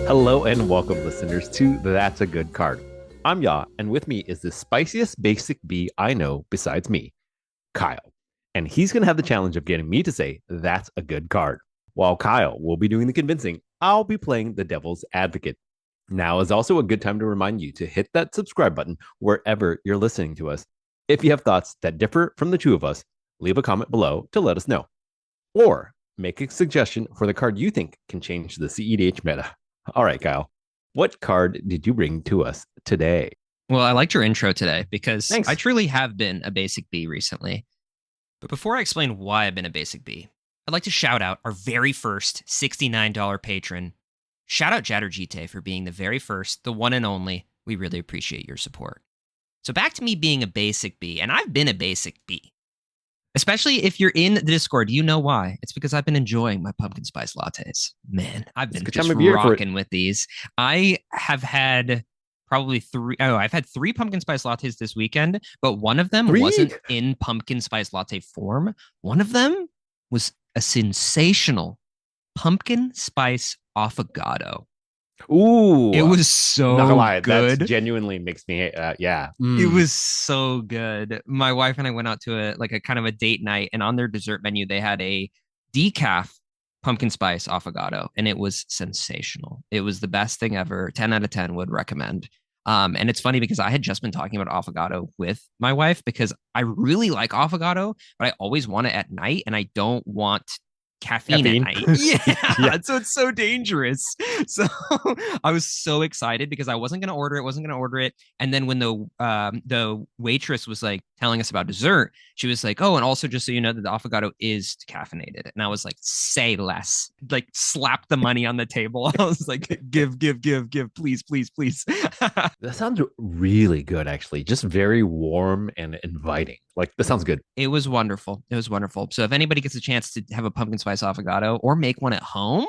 Hello and welcome, listeners, to That's a Good Card. I'm Ya, and with me is the spiciest basic B I know besides me, Kyle. And he's going to have the challenge of getting me to say, that's a good card. While Kyle will be doing the convincing, I'll be playing the devil's advocate. Now is also a good time to remind you to hit that subscribe button wherever you're listening to us. If you have thoughts that differ from the two of us, leave a comment below to let us know. Or make a suggestion for the card you think can change the CEDH meta. All right, Kyle, what card did you bring to us today? Well, I liked your intro today because Thanks. I truly have been a basic B recently. But before I explain why I've been a basic B, I'd like to shout out our very first $69 patron. Shout out Jatterjite for being the very first, the one and only. We really appreciate your support. So back to me being a basic B, and I've been a basic B. Especially if you're in the Discord, you know why. It's because I've been enjoying my pumpkin spice lattes. Man, I've been just rocking with these. I have had probably I've had three pumpkin spice lattes this weekend, but one of them wasn't in pumpkin spice latte form. One of them was a sensational pumpkin spice affogato. Ooh, it was so not gonna lie, good. that genuinely makes me, yeah. It was so good. My wife and I went out to a kind of a date night, and on their dessert menu, they had a decaf pumpkin spice affogato, and it was sensational. It was the best thing ever. 10 out of 10 would recommend. And it's funny because I had just been talking about affogato with my wife because I really like affogato, but I always want it at night, and I don't want caffeine at night. Yeah. So it's so dangerous. So I was so excited because I wasn't going to order it. And then when the waitress was like telling us about dessert, she was like, oh, and also just so you know that the affogato is caffeinated. And I was like, say less, like slap the money on the table. I was like, give, please, please, please. That sounds really good, actually. Just very warm and inviting. Like, that sounds good. It was wonderful. It was wonderful. So if anybody gets a chance to have a pumpkin spice affogato or make one at home,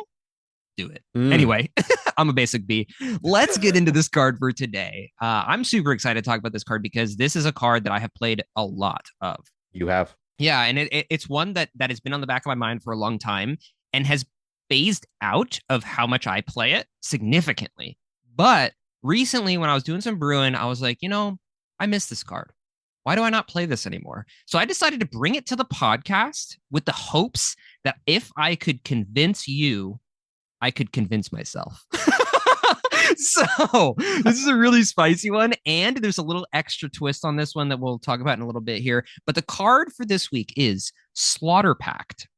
do it. Anyway, I'm a basic B. Let's get into this card for today. I'm super excited to talk about this card because this is a card that I have played a lot of. You have? Yeah, and it's one that has been on the back of my mind for a long time and has phased out of how much I play it significantly. But recently, when I was doing some brewing, I was like, I miss this card. Why do I not play this anymore? So I decided to bring it to the podcast with the hopes that if I could convince you, I could convince myself. So this is a really spicy one. And there's a little extra twist on this one that we'll talk about in a little bit here. But the card for this week is Slaughter Pact.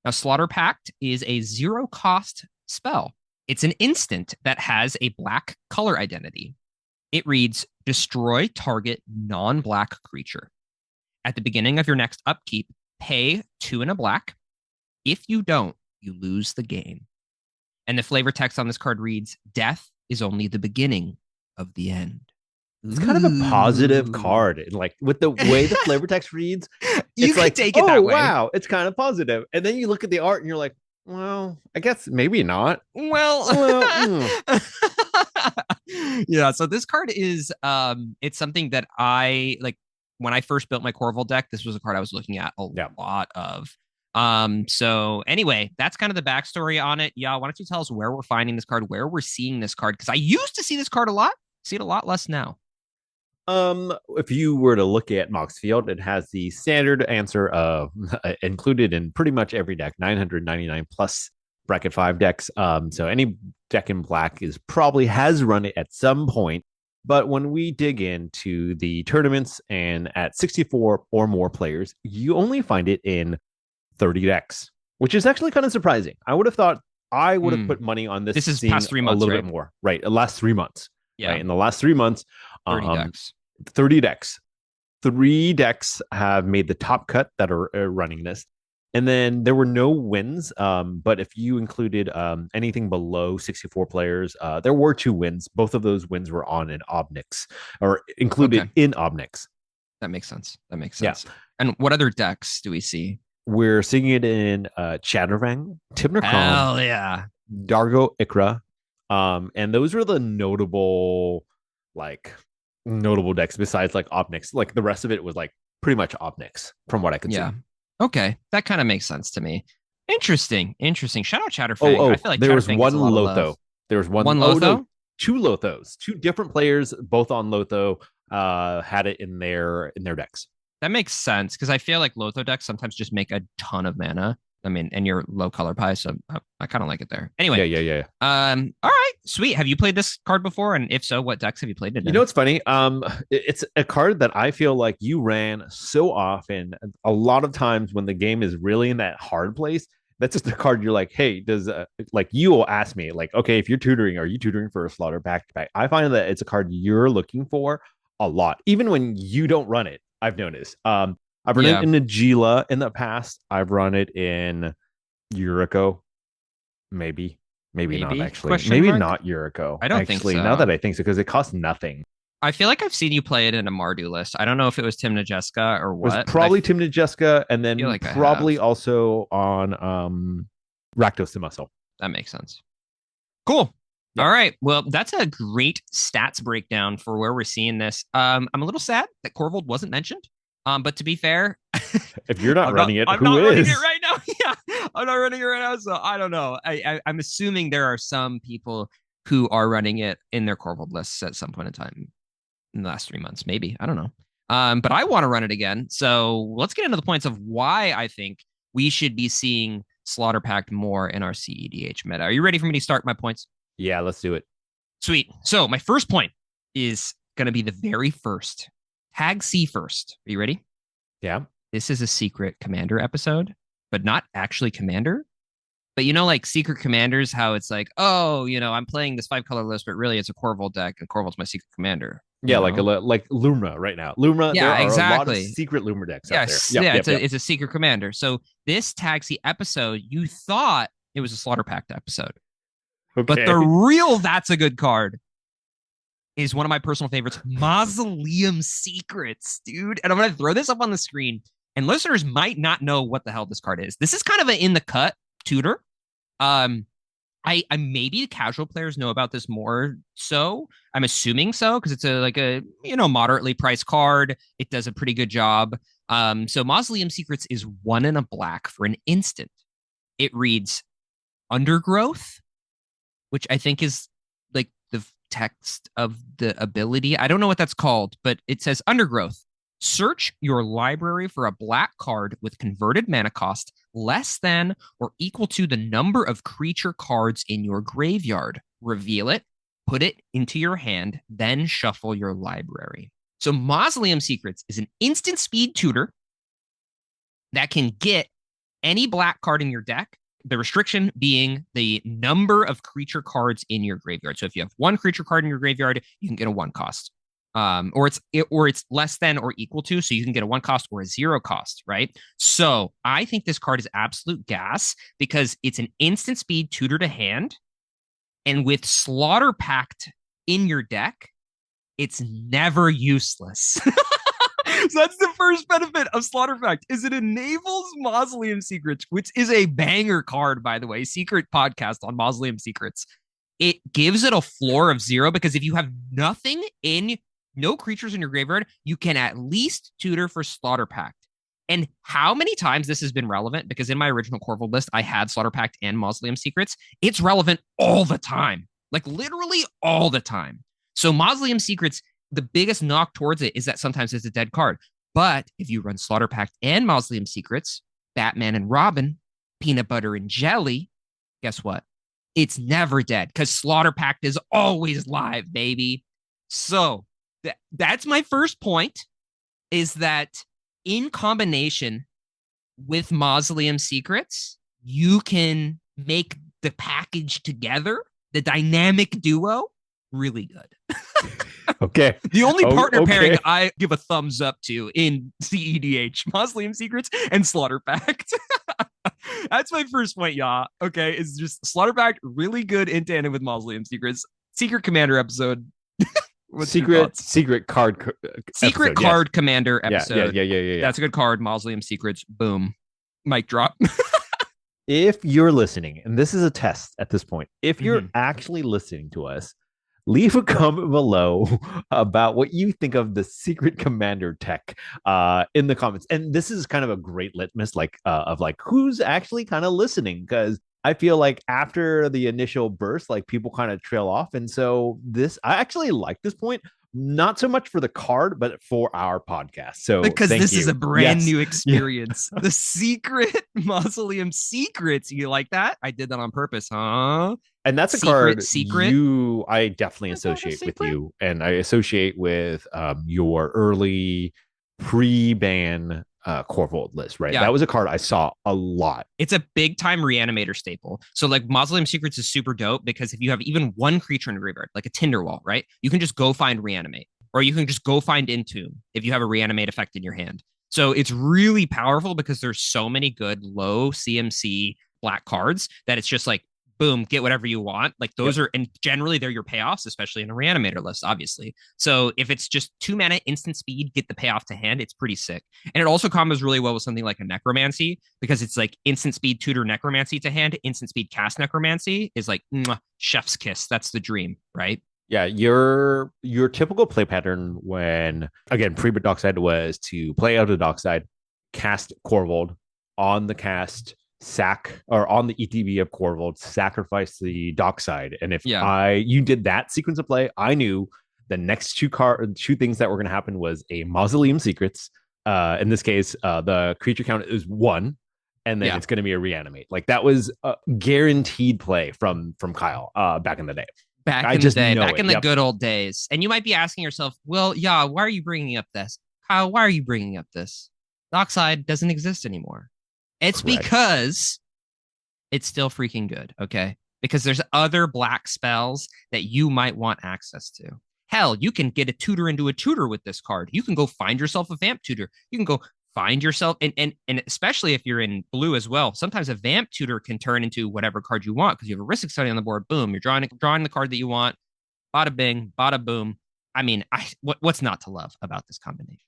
Now, Slaughter Pact is a zero cost spell. It's an instant that has a black color identity. It reads, destroy target non-black creature. At the beginning of your next upkeep, pay 2 and a black. If you don't, you lose the game. And the flavor text on this card reads, death is only the beginning of the end. It's kind of a positive card. And like with the way the flavor text reads, you it's like, take it that way. Wow, it's kind of positive. And then you look at the art and you're like, well, I guess maybe not. Yeah, so this card is it's something that I like when I first built my Corval deck. This was a card I was looking at a lot of. So anyway, that's kind of the backstory on it. Yeah, why don't you tell us where we're finding this card, where we're seeing this card? Because I used to see this card a lot, see it a lot less now. If you were to look at Mox Field, it has the standard answer of included in pretty much every deck, 999 plus bracket 5 decks. So any deck in black is probably has run it at some point. But when we dig into the tournaments and at 64 or more players, you only find it in 30 decks, which is actually kind of surprising. I would have thought I would have put money on this. This is past 3 months, a little bit more, right? The last 3 months. Yeah. Right? In the last 3 months, 30 decks. 30 decks. 3 decks have made the top cut that are running this. And then there were no wins. But if you included anything below 64 players, there were 2 wins. Both of those wins were on an Obnix or included in Obnix. That makes sense. Yeah. And what other decks do we see? We're seeing it in Chattervang, Tibner Krom, hell yeah, Dargo Ikra. And those were the notable decks besides like Obnix. Like the rest of it was like pretty much Obnix from what I could see. Okay, that kind of makes sense to me. Interesting. Shout out Chatterfang. I feel like there was one Lotho. There was one, One oh no, Lotho? two Lothos, two different players, both on Lotho, had it in their decks. That makes sense because I feel like Lotho decks sometimes just make a ton of mana. I mean, and you're low color pie, so I kind of like it there. Anyway, Yeah, yeah, yeah. all right, sweet. Have you played this card before? And if so, what decks have you played it You know in? what's funny? It's a card that I feel like you ran so often. A lot of times when the game is really in that hard place, that's just a card you're like, hey, does like you will ask me like, okay, if you're tutoring, are you tutoring for a Slaughter Pact pack? I find that it's a card you're looking for a lot, even when you don't run it. I've noticed. I've run it Yeah, in Najila in the past. I've run it in Yuriko, maybe, maybe not maybe? actually, Question maybe mark? not Yuriko. I don't think Actually, now so. that I think so, because it costs nothing. I feel like I've seen you play it in a Mardu list. I don't know if it was Tim Najeska or It was what, but probably Tim Jessica, and feel then like I have. probably also on Rakdos to Muscle. That makes sense. Cool. All Yep. right. Well, that's a great stats breakdown for where we're seeing this. I'm a little sad that Corvold wasn't mentioned. But to be fair, If you're not I'm not running it, I'm who not running it is? right now. Yeah, I'm not running it right now. So I don't know. I'm assuming there are some people who are running it in their Corvold lists at some point in time in the last 3 months, maybe. I don't know. But I want to run it again. So let's get into the points of why I think we should be seeing Slaughter Pact more in our CEDH meta. Are you ready for me to start my points? Yeah, let's do it. Sweet. So my first point is going to be the very first. Tag C first. Are you ready? Yeah. This is a secret commander episode, but not actually commander. But you know, like secret commanders, how it's like, oh, I'm playing this 5 color list, but really it's a Corvold deck, and Corvold's my secret commander. Yeah, like Lumra right now. Lumra, there Yeah, are a lot of exactly. secret Lumra decks out there. Yes, Yep, yeah, yep, yep. it's a secret commander. So this Taxi episode, you thought it was a Slaughter Pact episode, but the Okay. real that's a good card is one of my personal favorites, Mausoleum Secrets, dude. And I'm gonna throw this up on the screen, and listeners might not know what the hell this card is. This is kind of an in the cut tutor. Um, I maybe casual players know about this more. So I'm assuming so because it's a like a moderately priced card. It does a pretty good job. So Mausoleum Secrets is 1 and a black for an instant. It reads Undergrowth, which I think is like the text of the ability. I don't know what that's called, but it says Undergrowth. Search your library for a black card with converted mana cost less than or equal to the number of creature cards in your graveyard. Reveal it, put it into your hand, then shuffle your library. So, Mausoleum Secrets is an instant speed tutor that can get any black card in your deck. The restriction being the number of creature cards in your graveyard. So if you have 1 creature card in your graveyard, you can get a 1 cost. Or it's less than or equal to, so you can get a 1 cost or a 0 cost, right? So I think this card is absolute gas because it's an instant speed tutor to hand, and with Slaughter Pact in your deck, it's never useless. So that's the first benefit of Slaughter Pact is it enables Mausoleum Secrets, which is a banger card, by the way, secret podcast on Mausoleum Secrets. It gives it a floor of 0 because if you have nothing in no creatures in your graveyard, you can at least tutor for Slaughter Pact. And how many times this has been relevant? Because in my original Corvold list, I had Slaughter Pact and Mausoleum Secrets. It's relevant all the time, like literally all the time. So Mausoleum Secrets, the biggest knock towards it is that sometimes it's a dead card. But if you run Slaughter Pact and Mausoleum Secrets, Batman and Robin, Peanut Butter and Jelly, guess what? It's never dead because Slaughter Pact is always live, baby. So that's my first point is that in combination with Mausoleum Secrets, you can make the package together, the dynamic duo, really good. Okay. The only Oh, partner pairing okay. I give a thumbs up to in CEDH, Mausoleum Secrets and Slaughter Pact. That's my first point, y'all. Okay, it's just Slaughter Pact really good in tandem with Mausoleum Secrets. Secret Commander episode. What's your thoughts? Secret card Secret episode. Yes. card Commander Yeah, yeah, episode. yeah, yeah, yeah, yeah. That's a good card. Mausoleum Secrets. Boom. Mic drop. If you're listening, and this is a test at this point, if you're Mhm. actually listening to us, leave a comment below about what you think of the secret commander tech in the comments. And this is kind of a great litmus, like of like who's actually kind of listening, because I feel like after the initial burst, like people kind of trail off. And so this, I actually like this point, not so much for the card, but for our podcast. So Because thank this is a you. brand Yes. new Yeah. experience. The secret Mausoleum Secrets. You like that? I did that on purpose, huh? And that's a Secret, card secret. I definitely Is that a associate with secret? you. And I associate with your early pre-ban Corvold list, right? Yeah, That was a card I saw a lot. it's a big time reanimator staple. So like Mausoleum Secrets is super dope because if you have even one creature in the graveyard, like a Tinderwall, right? You can just go find reanimate, or you can just go find Entomb if you have a reanimate effect in your hand. So it's really powerful because there's so many good low CMC black cards that it's just like boom, get whatever you want. Like those Yep. are, and generally they're your payoffs, especially in a reanimator list, obviously. So if it's just 2 mana, instant speed, get the payoff to hand, it's pretty sick. And it also combos really well with something like a necromancy because it's like instant speed tutor necromancy to hand, instant speed cast necromancy is like mwah, chef's kiss. That's the dream, right? Yeah, your typical play pattern when again pre-dockside was to play out of dockside, cast Corvold on the cast, sack or on the ETB of Corvold, sacrifice the dockside. And if Yeah. I you did that sequence of play, I knew the next two things that were going to happen was a Mausoleum Secrets. In this case, the creature count is one, and then Yeah. it's going to be a reanimate. Like that was a guaranteed play from Kyle back in the day. Back I in the just day, know back it. in the Yep. good old days. And you might be asking yourself, well, yeah, why are you bringing up this? Kyle, why are you bringing up this? Dockside doesn't exist anymore. It's Correct. because it's still freaking good, okay? Because there's other black spells that you might want access to. Hell, you can get a tutor into a tutor with this card. You can go find yourself a vamp tutor. You can go find yourself, and especially if you're in blue as well. Sometimes a vamp tutor can turn into whatever card you want because you have a risk study on the board. Boom, you're drawing the card that you want. Bada bing, bada boom. I mean, what's not to love about this combination?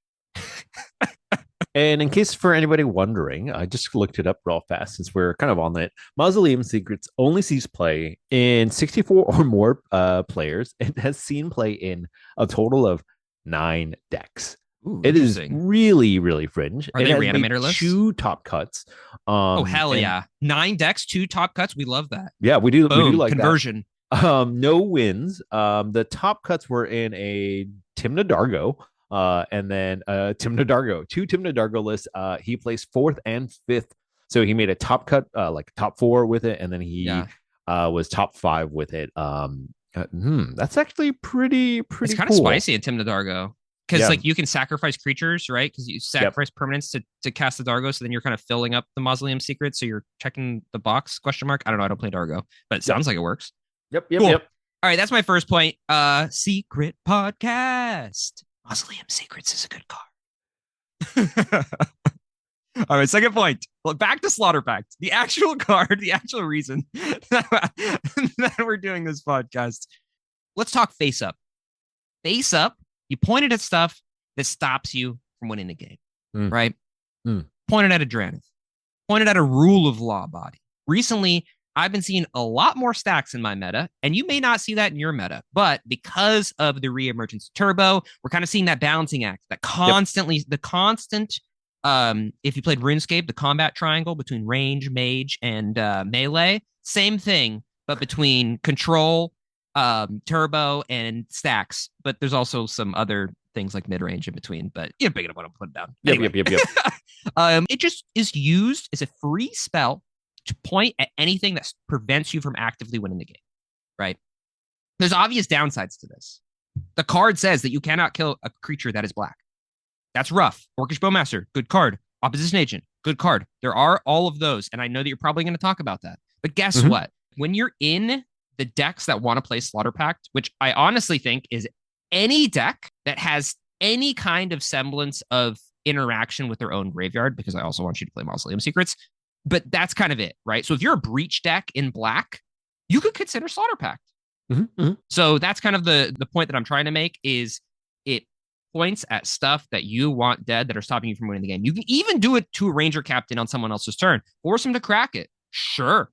And in case for anybody wondering, I just looked it up real fast since we're kind of on it. Mausoleum Secrets only sees play in 64 or more players. It has seen play in a total of 9 decks. Ooh, It is interesting. really, really fringe. Are It they has made reanimator lists? two top cuts. Oh hell And yeah! 9 decks, 2 top cuts. We love that. yeah, we do Boom, like that. conversion. No wins. The top cuts were in a Timna Dargo, and then Timna Dargo, two Timna Dargo lists. He placed fourth and fifth, so he made a top cut, like top four with it, and then he Yeah, was top five with it. That's actually it's pretty kind of cool. spicy in Tim Dargo because Yeah. like you can sacrifice creatures, right? Because you Yep. sacrifice permanents to cast the Dargo, so then you're kind of filling up the Mausoleum Secret. So you're checking the box? Question mark. I don't know. I don't play Dargo, but it Yep. sounds like it works. Yep. Yep. Cool. Yep. All right, that's my first point. Secret podcast. Mausoleum Secrets is a good card. All right, second point. Well, back to Slaughter Pact. The actual card, the actual reason that we're doing this podcast. Let's talk face up. Face up, you pointed at stuff that stops you from winning the game, Mm, right? mm. Pointed at a Drannith, pointed at a rule of law body. Recently, I've been seeing a lot more stacks in my meta, and you may not see that in your meta, but because of the reemergence of Turbo, we're kind of seeing that balancing act, that Yep. constantly, the constant, if you played RuneScape, the combat triangle between range, mage, and melee, same thing, but between control, turbo, and stacks. But there's also some other things like mid range in between, but you're big enough to put it down. Yep. Anyway, Yep. Yep. Yep. it just is used as a free spell to point at anything that prevents you from actively winning the game, right? There's obvious downsides to this. The card says that you cannot kill a creature that is black. That's rough. Orcish Bowmaster, good card. Opposition Agent, good card. There are all of those, and I know that you're probably going to talk about that. But guess Mhm. what? When you're in the decks that want to play Slaughter Pact, which I honestly think is any deck that has any kind of semblance of interaction with their own graveyard, because I also want you to play Mausoleum Secrets, but that's kind of it, right? So if you're a breach deck in black, you could consider Slaughter Pact. Mhm. Mhm. So that's kind of the point that I'm trying to make is it points at stuff that you want dead that are stopping you from winning the game. You can even do it to a ranger captain on someone else's turn. Force them to crack it. Sure.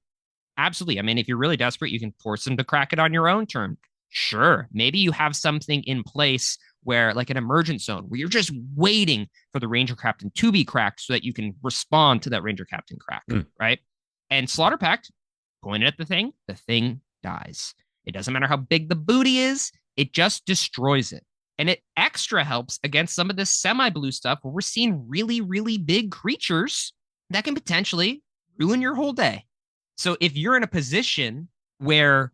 Absolutely. I mean, if you're really desperate, you can force them to crack it on your own turn. Sure. Maybe you have something in place where, like an emergent zone, where you're just waiting for the ranger captain to be cracked so that you can respond to that ranger captain crack, Mm. right? And Slaughter Pact point it at the thing dies. It doesn't matter how big the booty is, it just destroys it. And it extra helps against some of this semi blue stuff where we're seeing really, really big creatures that can potentially ruin your whole day. So if you're in a position where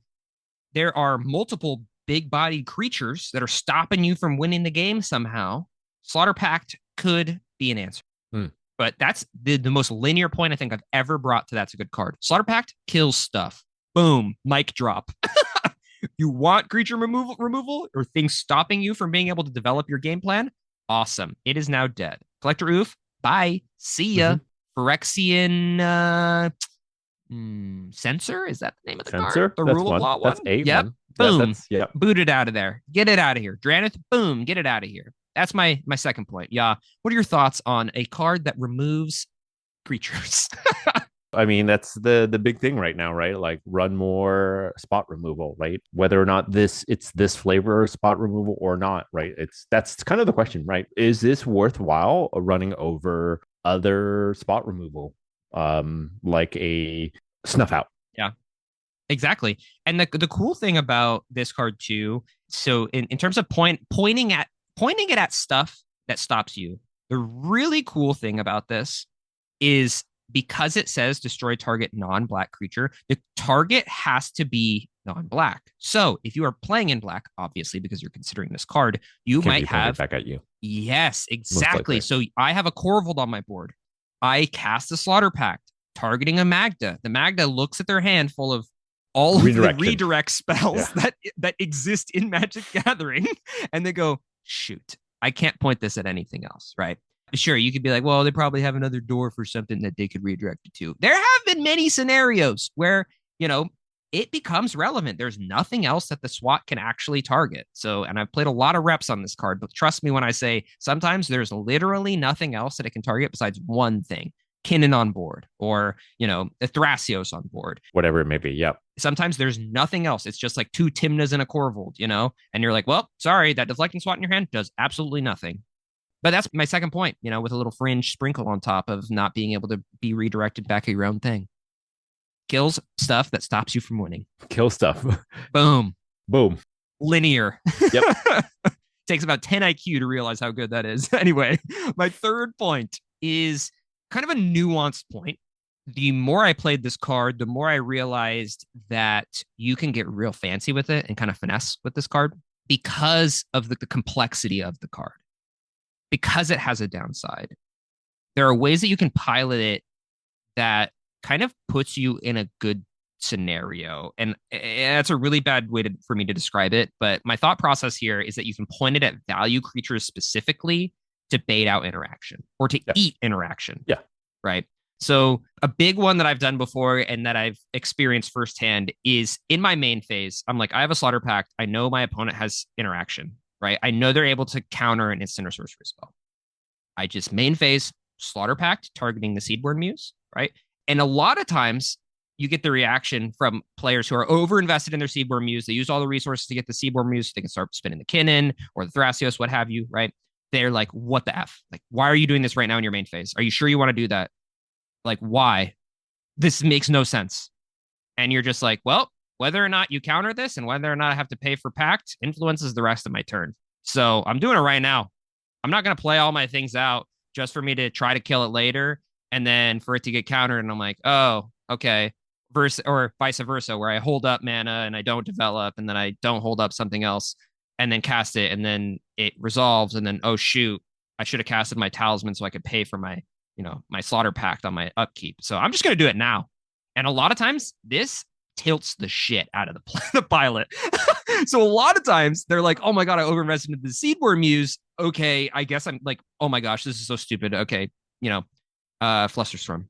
there are multiple big bodied creatures that are stopping you from winning the game somehow, Slaughter Pact could be an answer. But that's the most linear point I think I've ever brought to That's a Good Card. Slaughter Pact kills stuff. Boom, mic drop. You want creature removal or things stopping you from being able to develop your game plan? Awesome. It is now dead. Collector Oof, bye. See ya. Phyrexian Censor? Is that the name of the card? The That's Rule one. of Law one? That's a Yep. one. Boom. Yep. Boot it out of there. Get it out of here. Dranith, boom. Get it out of here. That's my second point. Yeah. What are your thoughts on a card that removes creatures? I mean, that's the big thing right now, right? Like run more spot removal, right? Whether or not it's this flavor spot removal or not, right? That's kind of the question, right? Is this worthwhile running over other spot removal, like a snuff out? Yeah, exactly. And the cool thing about this card too, so in terms of pointing it at stuff that stops you, the really cool thing about this is because it says destroy target non-black creature, the target has to be non-black. So if you are playing in black, obviously, because you're considering this card, you might have back at you. Yes, exactly. So I have a Corvold on my board. I cast a Slaughter Pact, targeting a Magda. The Magda looks at their hand full of all of the redirect spells that exist in Magic Gathering, and they go, shoot, I can't point this at anything else, right? Sure, you could be like, well, they probably have another door for something that they could redirect it to. There have been many scenarios where, it becomes relevant. There's nothing else that the SWAT can actually target. So, and I've played a lot of reps on this card, but trust me when I say sometimes there's literally nothing else that it can target besides one thing. Kinnan on board, or, a Thrasios on board. Whatever it may be, yep. Sometimes there's nothing else. It's just like two Tymnas and a Corvold, and you're like, well, sorry, that deflecting SWAT in your hand does absolutely nothing. But that's my second point, with a little fringe sprinkle on top of not being able to be redirected back at your own thing. Kills stuff that stops you from winning. Kill stuff. Boom. Boom. Linear. Yep. Takes about 10 IQ to realize how good that is. Anyway, my third point is kind of a nuanced point. The more I played this card, the more I realized that you can get real fancy with it and kind of finesse with this card because of the complexity of the card. Because it has a downside, there are ways that you can pilot it that kind of puts you in a good scenario. And that's a really bad way for me to describe it. But my thought process here is that you can point it at value creatures specifically to bait out interaction or to eat interaction. Yeah. Right. So a big one that I've done before and that I've experienced firsthand is in my main phase. I'm like, I have a Slaughter Pact. I know my opponent has interaction. Right? I know they're able to counter an instant or sorcery spell. I just main phase Slaughter Pact targeting the Seedborn Muse, right? And a lot of times you get the reaction from players who are over-invested in their Seedborn Muse. They use all the resources to get the Seedborn Muse so they can start spinning the Kinnan or the Thrasios, what have you, right? They're like, what the F? Like, why are you doing this right now in your main phase? Are you sure you want to do that? Like, why? This makes no sense. And you're just like, well, whether or not you counter this and whether or not I have to pay for Pact influences the rest of my turn. So I'm doing it right now. I'm not going to play all my things out just for me to try to kill it later and then for it to get countered. And I'm like, oh, okay. Or vice versa, where I hold up mana and I don't develop and then I don't hold up something else and then cast it and then it resolves and then, oh, shoot, I should have casted my talisman so I could pay for my, my Slaughter Pact on my upkeep. So I'm just going to do it now. And a lot of times this tilts the shit out of the pilot. So a lot of times they're like, oh my God, I overinvested into the Seedborn Muse. Okay, I guess I'm like, oh my gosh, this is so stupid. Okay, Flusterstorm.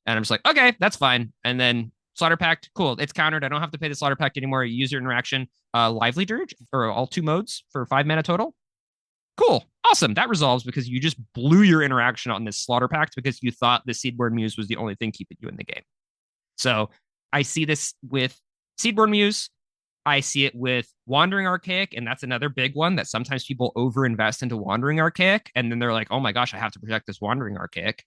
And I'm just like, okay, that's fine. And then Slaughter Pact, cool, it's countered. I don't have to pay the Slaughter Pact anymore. You use your interaction. Lively Dirge for all 2 modes for 5 mana total. Cool, awesome. That resolves because you just blew your interaction on this Slaughter Pact because you thought the Seedborn Muse was the only thing keeping you in the game. So I see this with Seedborn Muse. I see it with Wandering Archaic, and that's another big one that sometimes people overinvest into Wandering Archaic, and then they're like, oh my gosh, I have to protect this Wandering Archaic.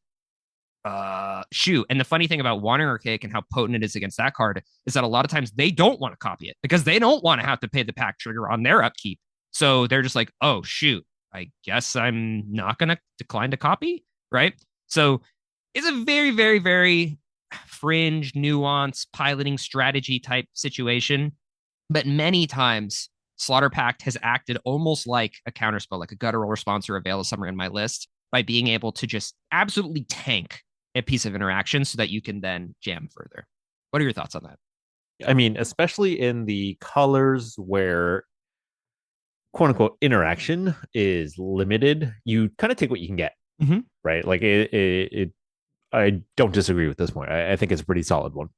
Shoot. And the funny thing about Wandering Archaic and how potent it is against that card is that a lot of times they don't want to copy it because they don't want to have to pay the Pact trigger on their upkeep. So they're just like, oh shoot, I guess I'm not gonna decline to copy, right? So it's a very, very, very fringe, nuance, piloting strategy type situation. But many times Slaughter Pact has acted almost like a counterspell, like a guttural response or a Veil of Summer in my list, by being able to just absolutely tank a piece of interaction so that you can then jam further. What are your thoughts on that? I mean, especially in the colors where quote unquote interaction is limited, you kind of take what you can get, Mm-hmm. right? Like I don't disagree with this point. I think it's a pretty solid one.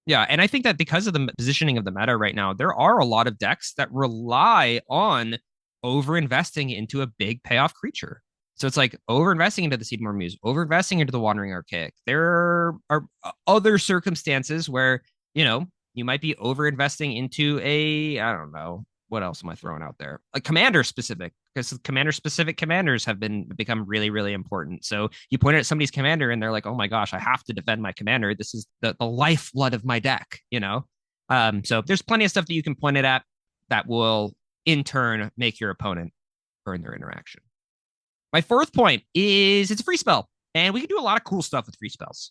Yeah, and I think that because of the positioning of the meta right now, there are a lot of decks that rely on over investing into a big payoff creature. So it's like over investing into the Seedmore Muse, over investing into the Wandering Archaic. There are other circumstances where, you might be over investing into I don't know, what else am I throwing out there? Like commander specific, because commander specific commanders have become really, really important. So you point at somebody's commander and they're like, oh my gosh, I have to defend my commander. This is the lifeblood of my deck. So there's plenty of stuff that you can point it at that will in turn make your opponent burn their interaction. My fourth point is it's a free spell, and we can do a lot of cool stuff with free spells.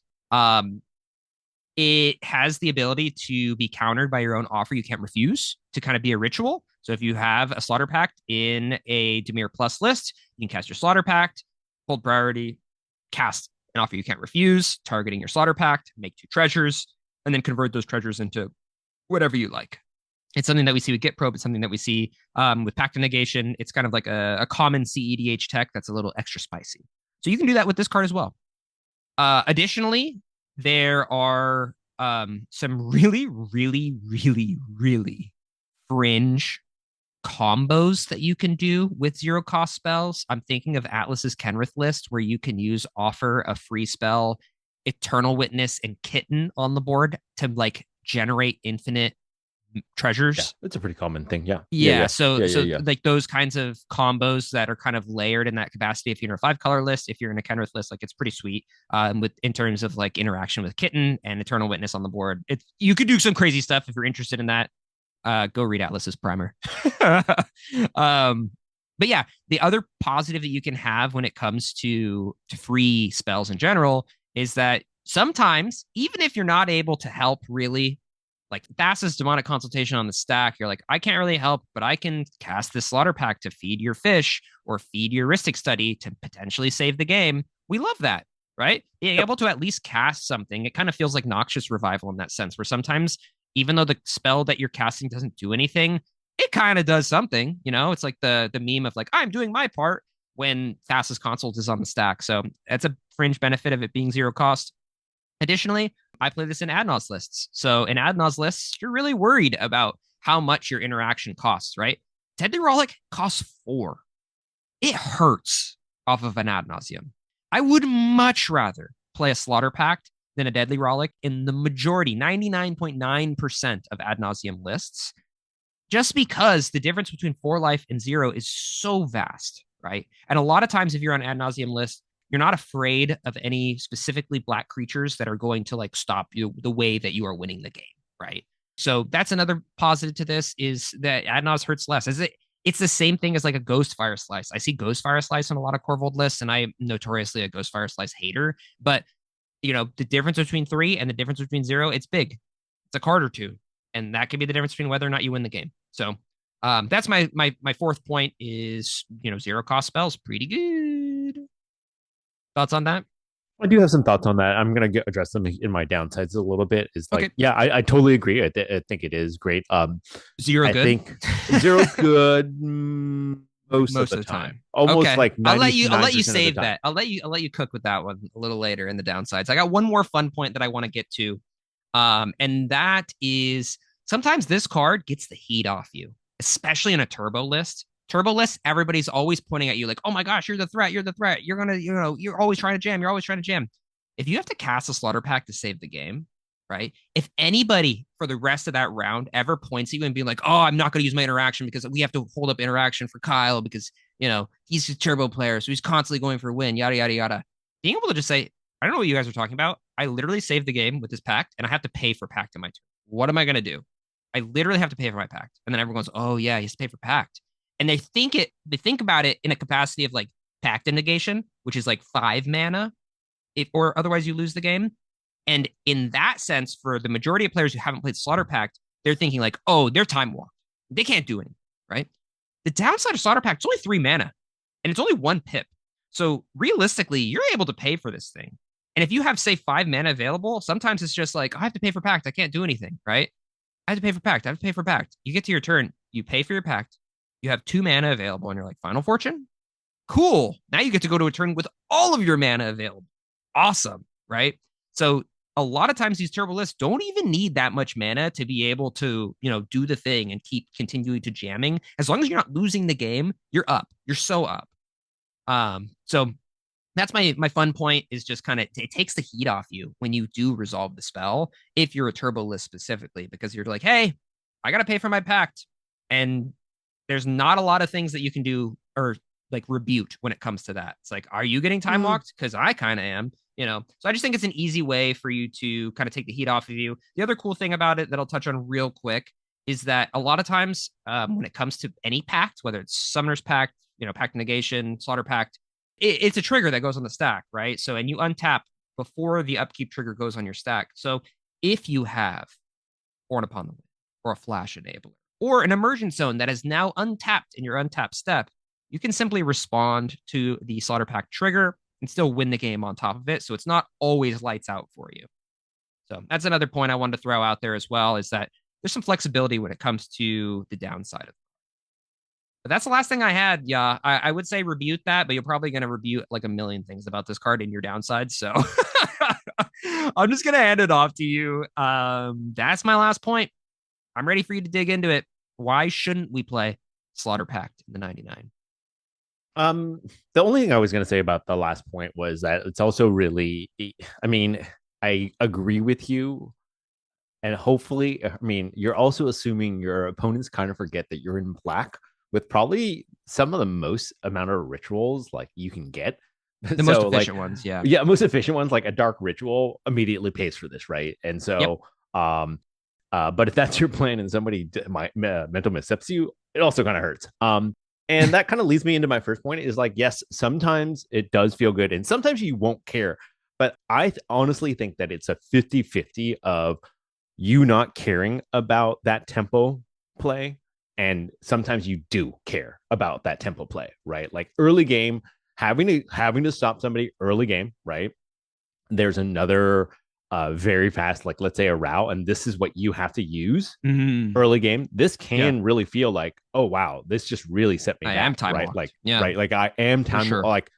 It has the ability to be countered by your own offer you can't refuse to kind of be a ritual. So if you have a Slaughter Pact in a Dimir Plus list, you can cast your Slaughter Pact, hold priority, cast an offer you can't refuse, targeting your Slaughter Pact, make 2 treasures, and then convert those treasures into whatever you like. It's something that we see with Git Probe. It's something that we see with Pact of Negation. It's kind of like a common CEDH tech that's a little extra spicy. So you can do that with this card as well. Additionally, there are some really, really, really, really fringe combos that you can do with 0-cost spells. I'm thinking of Atlas's Kenrith list where you can use offer a free spell, Eternal Witness, and Kitten on the board to like generate infinite Yeah, treasures. it's a pretty common thing. Yeah. Yeah, so Yeah. like those kinds of combos that are kind of layered in that capacity. If you're in a 5-color list, if you're in a Kenrith list, like it's pretty sweet. With in terms of like interaction with Kitten and Eternal Witness on the board, you could do some crazy stuff if you're interested in that. Go read Atlas's primer. But yeah, the other positive that you can have when it comes to free spells in general is that sometimes, even if you're not able to help really, like Thassa's Demonic Consultation on the stack, you're like, I can't really help, but I can cast this Slaughter Pact to feed your fish or feed your Rhystic Study to potentially save the game. We love that, right? Being able to at least cast something, it kind of feels like Noxious Revival in that sense, where sometimes, even though the spell that you're casting doesn't do anything, it kind of does something. It's like the meme of like, I'm doing my part when Thassa's Consult is on the stack. So that's a fringe benefit of it being 0 cost. Additionally, I play this in Adnos lists. So in Adnos lists, you're really worried about how much your interaction costs, right? Deadly Relic costs 4. It hurts off of an Ad Nauseam. I would much rather play a Slaughter Pact than a Deadly Relic in the majority, 99.9% of Ad Nauseam lists, just because the difference between 4 life and 0 is so vast, right? And a lot of times, if you're on Ad Nauseam list, you're not afraid of any specifically black creatures that are going to like stop you the way that you are winning the game, right? So that's another positive to this is that Adnos hurts less. It's the same thing as like a Ghost Fire Slice. I see Ghost Fire Slice on a lot of Corvold lists, and I'm notoriously a Ghost Fire Slice hater. But the difference between 3 and the difference between 0, it's big. It's a card or two, and that could be the difference between whether or not you win the game. So that's my fourth point is 0-cost spells, pretty good. Thoughts on that? I do have some thoughts on that. I'm gonna address them in my downsides a little bit. Is like, Okay. yeah, I totally agree. I think it is great. 0 I good. think 0 good most of the time. Almost Okay. like I'll let you 99% save of the time. that. I'll let you cook with that one a little later in the downsides. I got one more fun point that I want to get to. And that is sometimes this card gets the heat off you, especially in a turbo list. Turbo list, everybody's always pointing at you like, oh my gosh, you're the threat. You're the threat. You're gonna, you're always trying to jam. You're always trying to jam. If you have to cast a Slaughter Pact to save the game, right? If anybody for the rest of that round ever points at you and being like, oh, I'm not going to use my interaction because we have to hold up interaction for Kyle because, he's a turbo player. So he's constantly going for a win, yada, yada, yada. Being able to just say, I don't know what you guys are talking about. I literally saved the game with this pact and I have to pay for pact in my turn. What am I going to do? I literally have to pay for my pact. And then everyone goes, oh, yeah, he has to pay for pact. And they think about it in a capacity of like pact and negation, which is like 5 mana, if, or otherwise you lose the game. And in that sense, for the majority of players who haven't played Slaughter Pact, they're thinking like, oh, they're time walked. They can't do anything, right? The downside of Slaughter Pact is only 3 mana and it's only 1 pip. So realistically, you're able to pay for this thing. And if you have, say, 5 mana available, sometimes it's just like, I have to pay for Pact. I can't do anything, right? I have to pay for Pact. I have to pay for Pact. You get to your turn, you pay for your Pact. You have 2 mana available, and you're like, Final Fortune? Cool. Now you get to go to a turn with all of your mana available. Awesome, right? So a lot of times these turbo lists don't even need that much mana to be able to, do the thing and keep continuing to jamming. As long as you're not losing the game, you're up. You're so up. So that's my fun point is just kind of it takes the heat off you when you do resolve the spell if you're a turbo list specifically because you're like, hey, I gotta pay for my pact, and there's not a lot of things that you can do or like rebut when it comes to that. It's like, are you getting time walked? Because I kind of am. So I just think it's an easy way for you to kind of take the heat off of you. The other cool thing about it that I'll touch on real quick is that a lot of times when it comes to any pact, whether it's Summoner's Pact, Pact Negation, Slaughter Pact, it's a trigger that goes on the stack, right? So, and you untap before the upkeep trigger goes on your stack. So if you have Born Upon the Wind or a Flash Enabler or an Immersion Zone that is now untapped in your untapped step, you can simply respond to the Slaughter Pact trigger and still win the game on top of it. So it's not always lights out for you. So that's another point I wanted to throw out there as well, is that there's some flexibility when it comes to the downside of it. But that's the last thing I had. Yeah, I would say rebuke that, but you're probably going to rebuke like a million things about this card in your downside. So I'm just going to hand it off to you. That's my last point. I'm ready for you to dig into it. Why shouldn't we play Slaughter Pact in the 99? The only thing I was going to say about the last point was that it's also really, I mean, I agree with you. And hopefully, I mean, you're also assuming your opponents kind of forget that you're in black with probably some of the most amount of rituals like you can get. The most efficient ones, yeah. Yeah, most efficient ones, like a dark ritual immediately pays for this, right? And Yep. so, but if that's your plan and somebody mental missteps you, it also kind of hurts. And that kind of leads me into my first point is like, yes, sometimes it does feel good and sometimes you won't care. But I honestly think that it's a 50-50 of you not caring about that tempo play. And sometimes you do care about that tempo play, right? Like early game, having to stop somebody early game, right? There's another very fast, like let's say a route, and this is what you have to use early game. This can really feel like, oh wow, this just really set me I back, am time right? locked. Like Yeah, right, like I am time sure. like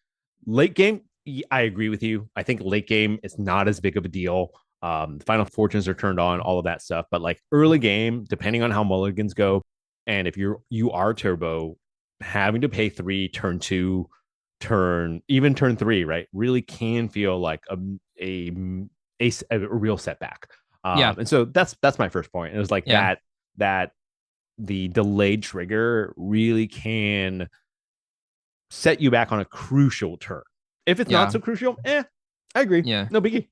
late game. I agree with you. I think late game is not as big of a deal. Final fortunes are turned on, all of that stuff. But like early game, depending on how mulligans go, and if you are turbo, having to pay 3, turn 2, even turn 3, right, really can feel like a a real setback. Yeah, And so that's my first point. It was like yeah, that the delayed trigger really can set you back on a crucial turn. If it's not yeah, so crucial, I agree. yeah. No biggie.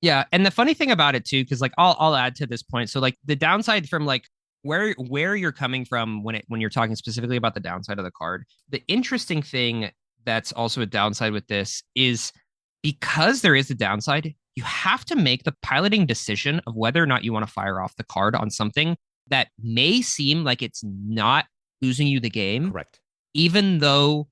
Yeah, and the funny thing about it too, because like I'll add to this point. So like the downside from like where you're coming from when you're talking specifically about the downside of the card. The interesting thing that's also a downside with this is because there is a downside, you have to make the piloting decision of whether or not you want to fire off the card on something that may seem like it's not losing you the game, Correct. even though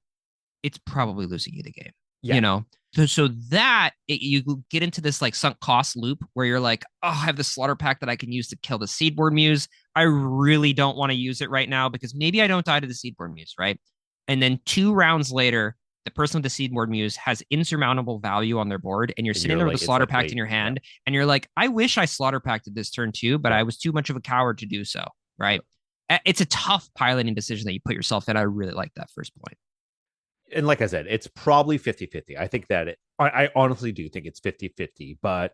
it's probably losing you the game. Yeah. You know, so that you get into this like sunk cost loop where you're like, oh, I have this Slaughter Pact that I can use to kill the Seedborn Muse. I really don't want to use it right now because maybe I don't die to the Seedborn Muse, right? And then 2 rounds later, the person with the Seedborn Muse has insurmountable value on their board, and you're And sitting you're there with like, a it's Slaughter like, Pact in wait, your yeah, hand, and you're like, I wish I Slaughter Pacted this turn too, but yeah, I was too much of a coward to do so, right? yeah. It's a tough piloting decision that you put yourself in. I really like that first point. And like I said, it's probably 50-50. I think that I honestly do think it's 50-50, but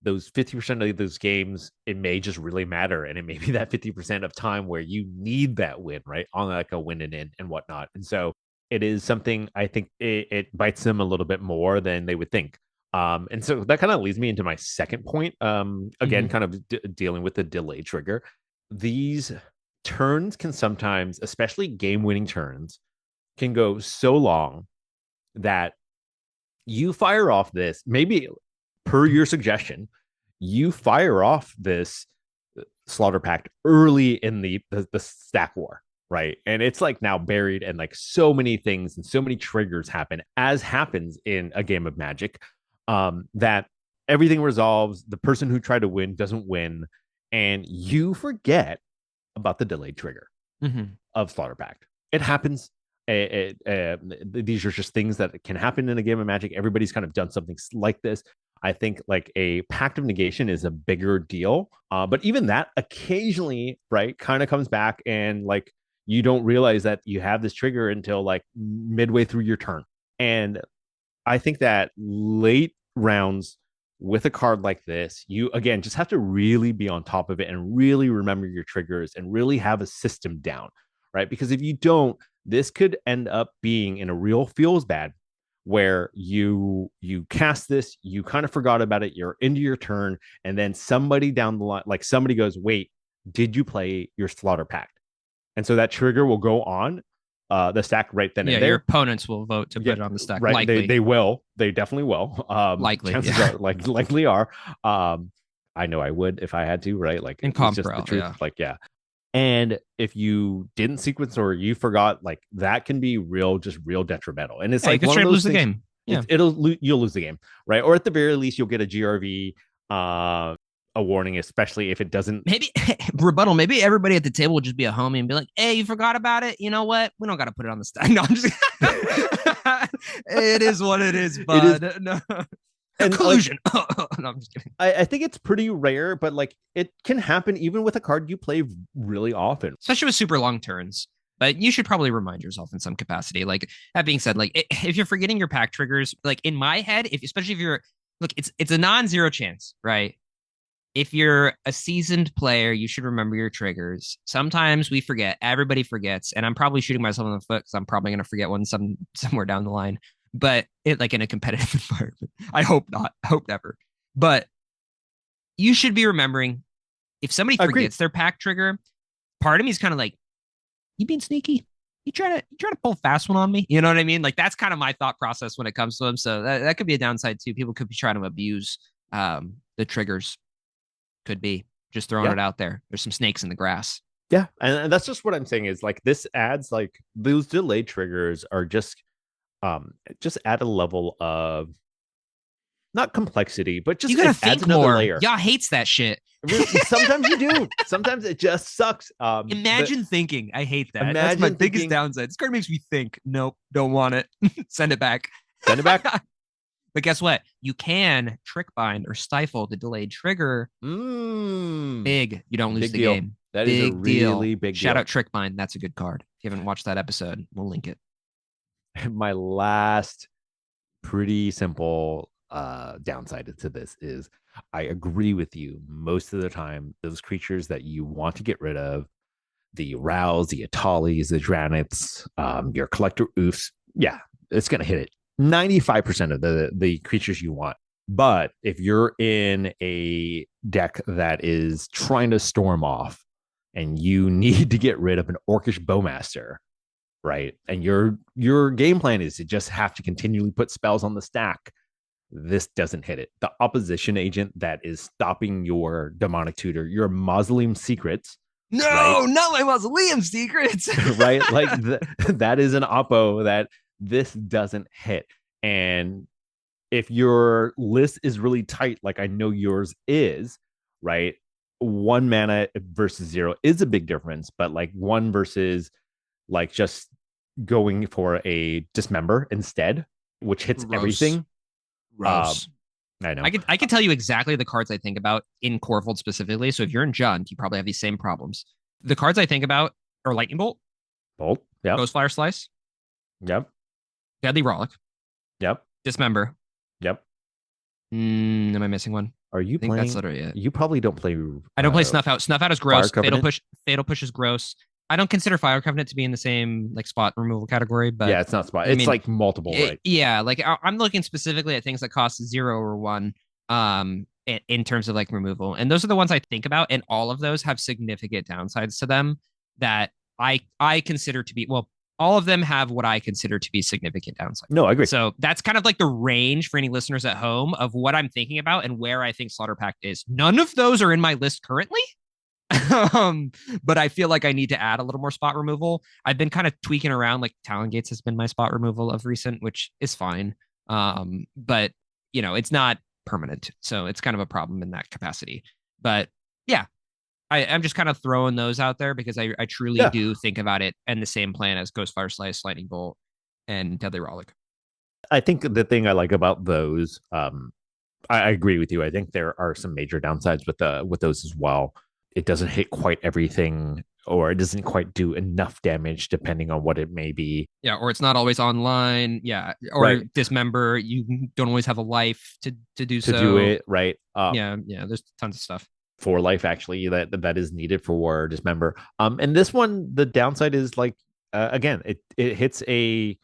those 50% of those games, it may just really matter. And it may be that 50% of time where you need that win, right? On like a win and in and whatnot. And so it is something I think it bites them a little bit more than they would think. And so that kind of leads me into my second point. Again, Hmm. kind of dealing with the delay trigger. These turns can sometimes, especially game winning turns, can go so long that you fire off this, maybe per your suggestion, you fire off this slaughter pact early in the stack war, right? And it's like now buried, and like so many things and so many triggers happen, as happens in a game of Magic, that everything resolves. The person who tried to win doesn't win, and you forget about the delayed trigger Hmm. of Slaughter Pact. It happens. These are just things that can happen in a game of Magic. Everybody's kind of done something like this. I think like a Pact of Negation is a bigger deal, but even that occasionally, right, kind of comes back, and like you don't realize that you have this trigger until like midway through your turn. And I think that late rounds with a card like this, you again just have to really be on top of it and really remember your triggers and really have a system down, right? Because if you don't, this could end up being in a real feels bad where you cast this, you kind of forgot about it, you're into your turn, and then somebody down the line, like somebody goes, "Wait, did you play your Slaughter Pact?" And so that trigger will go on the stack right then Yeah, and your there. opponents will vote to Yeah, put it on the stack. right. They Likely, they will. They definitely will. likely, Chances yeah. are likely are. I know I would if I had to, right? Like In it's just the Compro, truth. yeah. Like, yeah. And if you didn't sequence or you forgot, like that can be real, just real detrimental. And it's Yeah, you like could one of straight those lose the things. game. Yeah. You'll lose the game, right? Or at the very least, you'll get a GRV, a warning, especially if it doesn't. Maybe rebuttal. Maybe everybody at the table would just be a homie and be like, "Hey, you forgot about it. You know what? We don't got to put it on the stack." No, I'm just. It is what it is, It is, bud. No and like collusion. No, I'm just kidding. I think it's pretty rare, but like it can happen even with a card you play really often. Especially with super long turns. But you should probably remind yourself in some capacity. Like that being said, like if you're forgetting your pack triggers, like in my head, if especially if you're look, it's a non-zero chance, right? If you're a seasoned player, you should remember your triggers. Sometimes we forget. Everybody forgets, and I'm probably shooting myself in the foot because I'm probably going to forget one somewhere down the line. But it like in a competitive environment, I hope not. I hope never. But you should be remembering if somebody Agreed. forgets their pack trigger. Part of me is kind of like, you being sneaky. You trying to pull a fast one on me. You know what I mean? Like that's kind of my thought process when it comes to them. So that could be a downside too. People could be trying to abuse the triggers. Could be just throwing Yeah. it out there. There's some snakes in the grass. Yeah. And that's just what I'm saying is like this adds like those delayed triggers are just add a level of not complexity, but You just gotta it adds think another more. layer. Y'all hates that shit. Sometimes you do. Sometimes it just sucks. But Imagine thinking. I hate that. That's my imagine biggest thinking, downside. This card makes me think. Nope, don't want it. Send it back. send it back. But guess what? You can trick bind or stifle the delayed trigger. Mm, Big. You don't lose big the deal. game. That is a Big deal. really big Shout deal. out trick bind. That's a good card. If you haven't watched that episode, we'll link it. My last pretty simple downside to this is I agree with you most of the time. Those creatures that you want to get rid of, the Rows, the Atalis, the Draniths, your Collector Oofs, yeah, it's gonna hit it. 95% of the creatures you want. But if you're in a deck that is trying to storm off and you need to get rid of an Orcish Bowmaster, right? And your game plan is to just have to continually put spells on the stack. This doesn't hit it. The opposition agent that is stopping your demonic tutor, your Mausoleum Secrets, right? No, not my Mausoleum Secrets. Right? Like that is an oppo that this doesn't hit. And if your list is really tight, like I know yours is, right? One mana versus zero is a big difference, but like one versus like just going for a dismember instead, which hits Gross. everything. Um, Gross. I know. I could tell you exactly the cards I think about in Corfold specifically. So if you're in Jund, you probably have these same problems. The cards I think about are Lightning Bolt, Bolt. Yep. Ghostfire Slice, Yep. Deadly Rollick, Yep. Dismember. Yep. Am I missing one? Are you I think that's playing? literally it. You probably don't play I don't play Snuff Out. Snuff Out is Fire gross. Covenant. Fatal Push is gross. I don't consider Fire Covenant to be in the same like spot removal category, but Yeah, it's not spot. I It's mean, like multiple, right? yeah, like I'm looking specifically at things that cost 0 or 1, in terms of like removal, and those are the ones I think about, and all of those have significant downsides to them that I consider to be well. All of them have what I consider to be significant downsides. No, I agree. So that's kind of like the range for any listeners at home of what I'm thinking about and where I think Slaughter Pact is. None of those are in my list currently. um, but I feel like I need to add a little more spot removal. I've been kind of tweaking around, like Talon Gates has been my spot removal of recent, which is fine. But it's not permanent, so it's kind of a problem in that capacity. But yeah, I'm just kind of throwing those out there because I truly Yeah, do think about it and the same plan as Ghostfire Slice, Lightning Bolt, and Deadly Rollick. I think the thing I like about those, I agree with you. I think there are some major downsides with those as well. It doesn't hit quite everything, or it doesn't quite do enough damage, depending on what it may be. Yeah, or it's not always online. Yeah, or Right. Dismember. You don't always have a life to do To do so. it right. Yeah. There's tons of stuff. For life actually that is needed for Dismember. And this one, the downside is like again, it hits a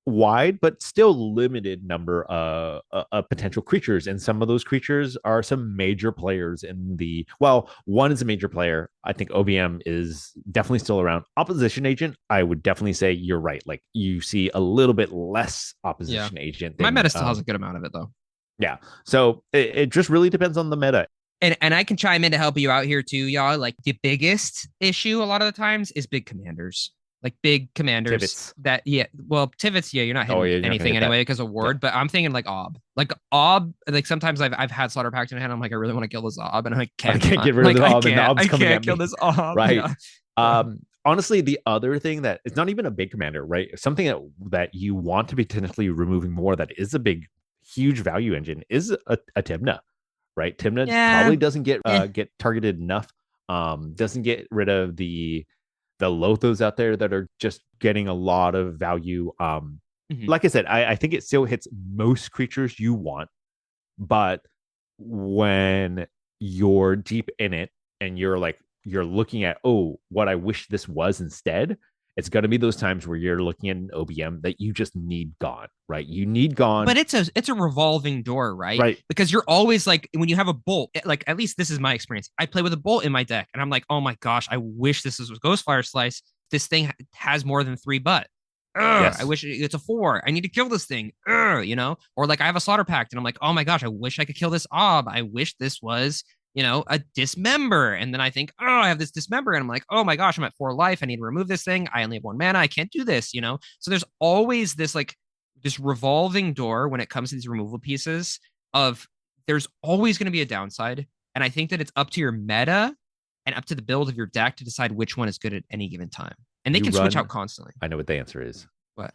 wide but still limited number of potential creatures, and some of those creatures are some major players in the well, one is a major player. I think OBM is definitely still around. Opposition agent, I would definitely say you're right, like you see a little bit less Yeah, opposition agent my than meta still has a good amount of it though. yeah, so it just really depends on the meta. And I can chime in to help you out here too, y'all. Like the biggest issue a lot of the times is big commanders. Like big commanders Tibbets. that yeah, well, Tivits, yeah, you're not Oh hitting yeah, you're not gonna anything hit that. anyway because of Yeah. ward, but I'm thinking like Ob. Like Ob, like sometimes I've had Slaughter Pact in hand. I'm like, I really want to kill this Ob, and I I can't cannot. get rid of Like the I ob, and the can't, ob's I coming can't at kill me. this Ob. Right. Yeah. Uh, Honestly, the other thing that it's not even a big commander, right? Something that you want to be technically removing more that is a big, huge value engine is a Tymna, right? Tymna yeah. probably doesn't Eh. get targeted enough. Doesn't get rid of the Lothos out there that are just getting a lot of value. Mhm. Like I said, I think it still hits most creatures you want, but when you're deep in it and you're looking at, oh, what I wish this was instead, it's going to be those times where you're looking at an OBM that you just need gone, right? You need gone, But it's a revolving door, right? right? Because you're always like when you have a bolt, like at least this is my experience. I play with a bolt in my deck, and I'm like, oh my gosh, I wish this was Ghostfire Slice. This thing has more than 3 butt. Ugh, I Yes. wish it's a 4. I need to kill this thing. Ugh. Or like I have a Slaughter Pact, and I'm like, oh my gosh, I wish I could kill this Ob. I wish this was a Dismember. And then I think, oh, I have this Dismember, and I'm like, oh my gosh, I'm at 4 life. I need to remove this thing. I only have 1 mana. I can't do this. So there's always this revolving door when it comes to these removal pieces of there's always going to be a downside. And I think that it's up to your meta and up to the build of your deck to decide which one is good at any given time. And they You can switch out run, constantly. I know what the answer is. What?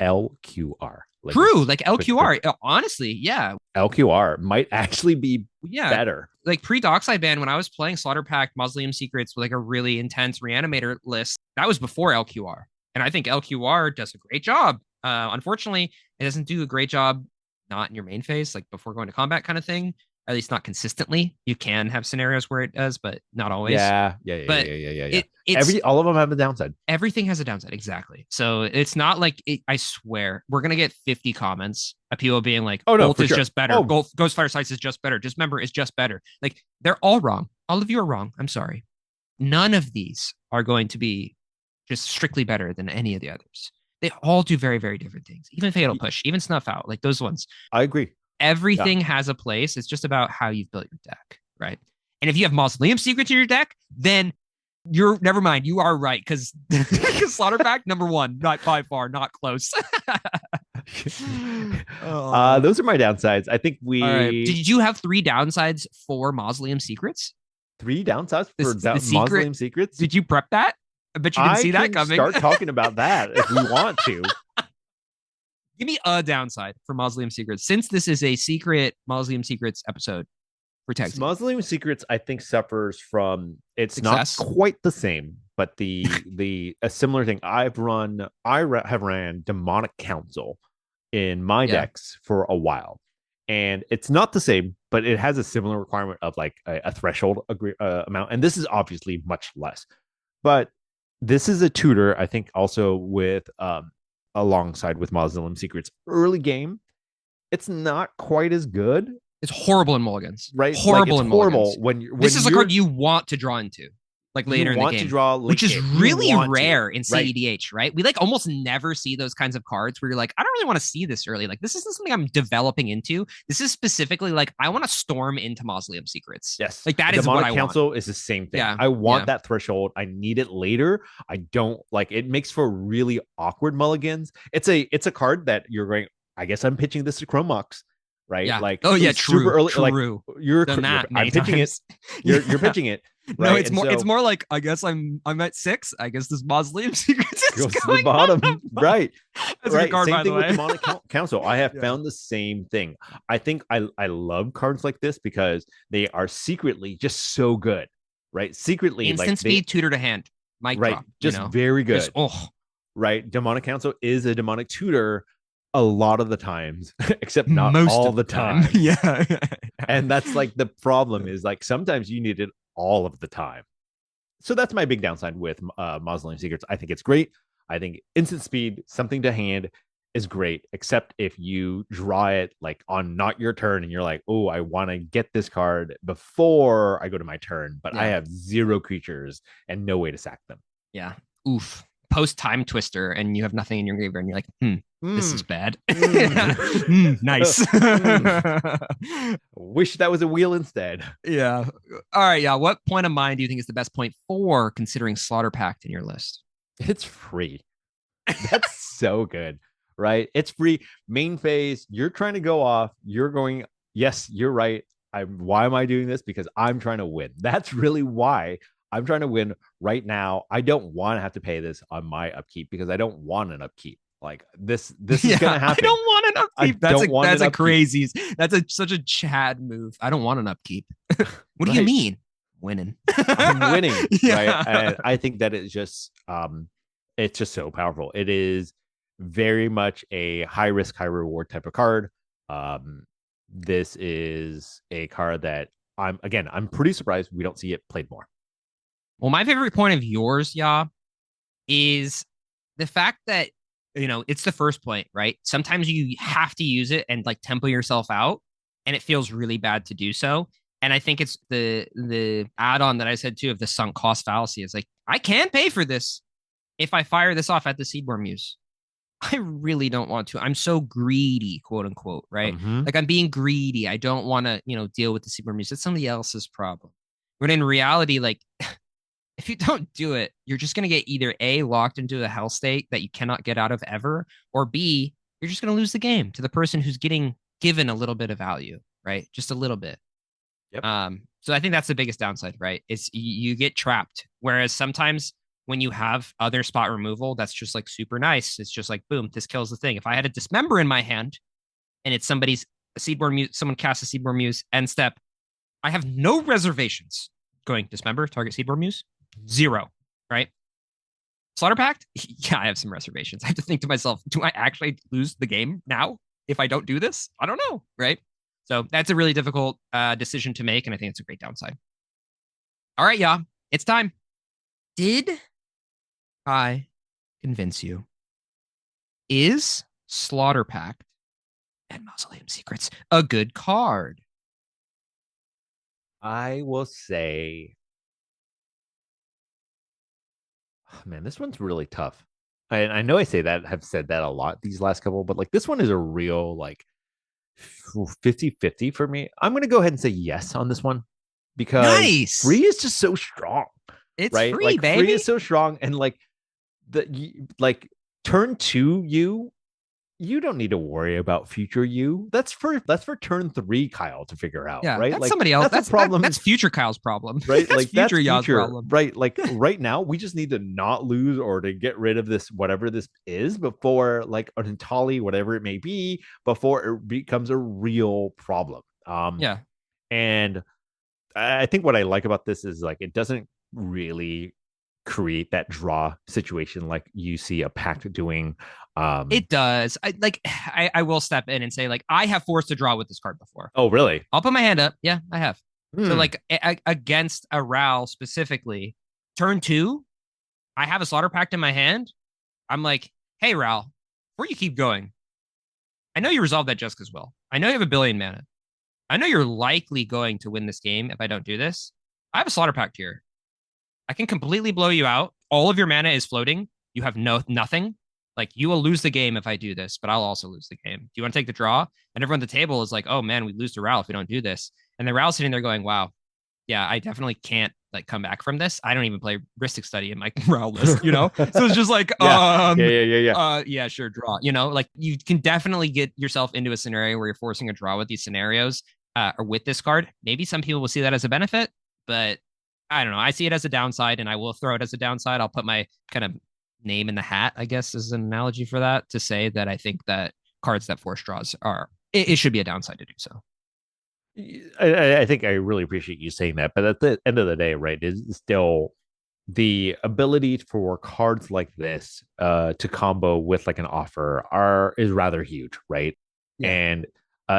LQR. True, like LQR. Honestly, yeah. LQR might actually be Yeah. better. Like pre-Dockside ban, when I was playing Slaughter Pact, Mausoleum Secrets with like a really intense Reanimator list, that was before LQR. And I think LQR does a great job. Unfortunately, it doesn't do a great job not in your main phase, like before going to combat kind of thing. At least not consistently. You can have scenarios where it does, but not always. But Yeah. it's All of them have a downside. everything has a downside, exactly. So it's not like I swear we're gonna get 50 comments of people being like, Oh no, Bolt for is sure. just better, Oh, Ghostfire Sights is just better, Dismember is just better. Like they're all wrong. All of you are wrong. I'm sorry. None of these are going to be just strictly better than any of the others. They all do very, very different things. Even Fatal Push, even Snuff Out, like those ones. I agree. Yeah. Everything has a place. It's just about how you've built your deck, right? And if you have Mausoleum Secrets in your deck, then you're never mind. You are right because Slaughter Pact #1, not by far, not close. Oh. Those are my downsides. I think All right. we Did you have 3 downsides for Mausoleum Secrets? three downsides for The secret. Mausoleum Secrets. Did you prep that? I bet you didn't I see that can coming. start talking about that if we want to. Give me a downside for Mausoleum Secrets, since this is a secret Mausoleum Secrets episode for Texas. Mausoleum Secrets, I think, suffers from it's Success. not quite the same, but a similar thing. I have ran Demonic Council in my Yeah. decks for a while, and it's not the same, but it has a similar requirement of like a threshold amount, and this is obviously much less. But this is a tutor, I think, also with alongside with Mausoleum Secrets. Early game, it's not quite as good, It's horrible in mulligans. right? Like Horrible it's in mulligans. horrible when you're This is a card you want to draw into, like you later in the want to game, draw which late is game. You really want to, rare in right? CEDH, right? We like almost never see those kinds of cards where you're like, I don't really want to see this early. Like, this isn't something I'm developing into. This is specifically like, I want to storm into Mausoleum Secrets. Yes. Like, that is what Demonic I want. Council is the same thing. Yeah. I want Yeah. that threshold. I need it later. I don't like it makes for really awkward mulligans. It's a card that you're going, I guess I'm pitching this to Chromux, right? Yeah. Like Oh, yeah. super True. early, like True. you're, Done that I'm many pitching it. times. You're Yeah. pitching it, No, right? it's And more it's so more like I guess I'm at 6. I guess this Mausoleum Secrets is goes to the going on bottom, above. right? That's a good Right. card, Same by the thing with way. Demonic Council. I have Yeah. found the same thing. I think I love cards like this because they are secretly just so good, right? Secretly, like Instant they speed tutor to hand. Mic right, drop, just very Just good, right? Demonic Council is a demonic tutor a lot of the times, except not most all of the the time. times. Yeah. And that's like the problem is like sometimes you need it all of the time. So that's my big downside with Mausoleum Secrets. I think it's great. I think instant speed, something to hand is great, except if you draw it like on not your turn and you're like, oh, I want to get this card before I go to my turn, but I Yeah. have zero creatures and no way to sack them. Yeah. Oof. Post time twister and you have nothing in your graveyard and you're like, this is Mm, bad. mm. Nice. Wish that was a wheel instead. Yeah. All right. Yeah. What point of mine do you think is the best point for considering Slaughter Pact in your list? It's free. That's so good, right? It's free. Main phase, you're trying to go off. You're going, yes, you're right. Why am I doing this? Because I'm trying to win. That's really why I'm trying to win right now. I don't want to have to pay this on my upkeep because I don't want an upkeep. Like this is Yeah, gonna I happen. don't want an I upkeep. don't want That's an a upkeep. crazy. That's a such a Chad move. I don't want an upkeep. What do you Right. mean? Winning. I'm winning, right? Yeah. And I think that it's just so powerful. It is very much a high risk, high reward type of card. Um, this is a card that I'm pretty surprised we don't see it played more. Well, my favorite point of yours, yeah, is the fact that it's the first point, right? Sometimes you have to use it and like tempo yourself out, and it feels really bad to do so. And I think it's the add-on that I said too of the sunk cost fallacy. Is like I can pay for this if I fire this off at the Seedborn Muse. I really don't want to. I'm so greedy, quote unquote, right? Mm-hmm. Like I'm being greedy. I don't want to, deal with the Seedborn Muse. It's somebody else's problem. But in reality, like if you don't do it, you're just going to get either A, locked into a hell state that you cannot get out of ever, or B, you're just going to lose the game to the person who's getting given a little bit of value, right? Just a little bit. Yep. So I think that's the biggest downside, right? Is you get trapped. Whereas sometimes when you have other spot removal, that's just like super nice. It's just like, boom, this kills the thing. If I had a Dismember in my hand and it's somebody's Seedborn Muse, someone casts a Seedborn Muse end step, I have no reservations going Dismember, target Seedborn Muse. Zero, right? Slaughter Pact? Yeah, I have some reservations. I have to think to myself, do I actually lose the game now if I don't do this? I don't know, right? So that's a really difficult decision to make, and I think it's a great downside. All right, y'all, it's time. Did I convince you? Is Slaughter Pact and Mausoleum Secrets a good card? I will say, oh, man, this one's really tough. I know I say that, have said that a lot these last couple, but like this one is a real like 50-50 for me. I'm going to go ahead and say yes on this one because Nice. free is just so strong, It's right? free, Like free is baby. so strong and like turn 2 you don't need to worry about future you. That's for turn 3 Kyle to figure out, Yeah, right? that's Like somebody else. that's a problem, That's future Kyle's problem. right? That's Like that's future Ya's future, problem. right? Like right now, we just need to not lose or to get rid of this, whatever this is, before like an Intali, whatever it may be, before it becomes a real problem. Yeah. And I think what I like about this is like it doesn't really create that draw situation like you see a Pact doing. It does. I will step in and say, like, I have forced a draw with this card before. Oh, really? I'll put my hand up. Yeah, I have. So, Hmm. like, against a Ral specifically, turn 2, I have a Slaughter Pact in my hand. I'm like, hey, Ral, before you keep going, I know you resolved that Jessica's will. I know you have a billion mana. I know you're likely going to win this game if I don't do this. I have a Slaughter Pact here. I can completely blow you out. All of your mana is floating. You have nothing. Like you will lose the game if I do this, but I'll also lose the game. Do you want to take the draw? And everyone at the table is like, oh man, we lose to Ral if we don't do this. And then Ral's sitting there going, wow, yeah, I definitely can't like come back from this. I don't even play Ristic Study in my Ral list, you know? So it's just like, Yeah. Yeah. yeah, sure, draw. You know, like you can definitely get yourself into a scenario where you're forcing a draw with these scenarios or with this card. Maybe some people will see that as a benefit, but I don't know. I see it as a downside, and I will throw it as a downside. I'll put my kind of name in the hat, I guess, is an analogy for that to say that I think that cards that force draws are it should be a downside to do so. I think I really appreciate you saying that, but at the end of the day, right, is still the ability for cards like this to combo with like an offer are is rather huge, right? Yeah. And